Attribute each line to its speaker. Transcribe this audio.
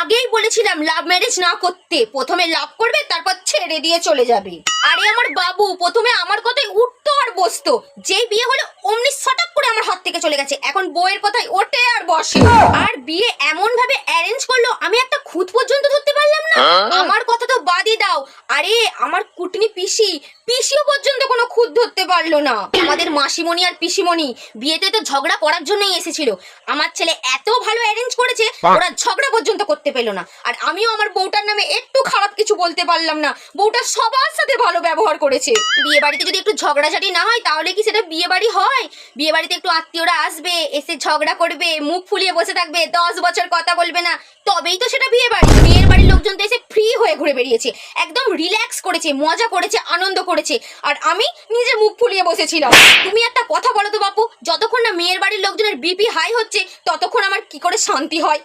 Speaker 1: আগেই বলেছিলাম love marriage না করতে, প্রথমে লাভ করবে তারপর ছেড়ে দিয়ে চলে যাবে। আরে আমার বাবু প্রথমে আমার কথাই উঠতো আর বসতো, যেই বিয়ে হলো অমনি সটাক করে আমার হাত থেকে চলে গেছে, এখন বউয়ের কথাই ওঠে আর বসে। আর বিয়ে এমন ভাবে অ্যারেঞ্জ করলো আমি একটা খুঁত পর্যন্ত ধরতে পারলাম না। আমার কথা তো বাদই দাও, আরে আমার কুটনি পিসিও পর্যন্ত কোনো খুঁত ধরতে পারলো না। আমাদের মাসিমণি আর পিসিমণি বিয়েতে তো ঝগড়া করার জন্যই এসেছিল। আমার ছেলে এত ভালো অ্যারেঞ্জ করেছে ওরা ঝগড়া পর্যন্ত করতে পেলো না। আর আমিও আমার বউটার নামে একটু খারাপ কিছু বলতে পারলাম না, বউটা সবার সাথে ভালো ব্যবহার করেছে। বিয়ে বাড়িতে যদি একটু ঝগড়াঝাটি না হয় তাহলে কি সেটা বিয়ে বাড়ি হয়? বিয়ে বাড়িতে একটু আত্মীয়রা আসবে, এসে ঝগড়া করবে, মুখ ফুলিয়ে বসে থাকবে, 10 বছর কথা বলবে না, তবেই তো সেটা বিয়ে বাড়ি। বিয়ের বাড়ির লোকজন তো এসে ফ্রি হয়ে ঘুরে বেরিয়েছে, একদম রিল্যাক্স করেছে, মজা করেছে, আনন্দ করেছে, আর আমি নিজে মুখ ফুলিয়ে বসেছিলাম। তুমি একটা কথা বলো তো বাপু, যতক্ষণ না মেয়ের বাড়ির লোকজনের বিপি হাই হচ্ছে ততক্ষণ আমার কি করে শান্তি হয়?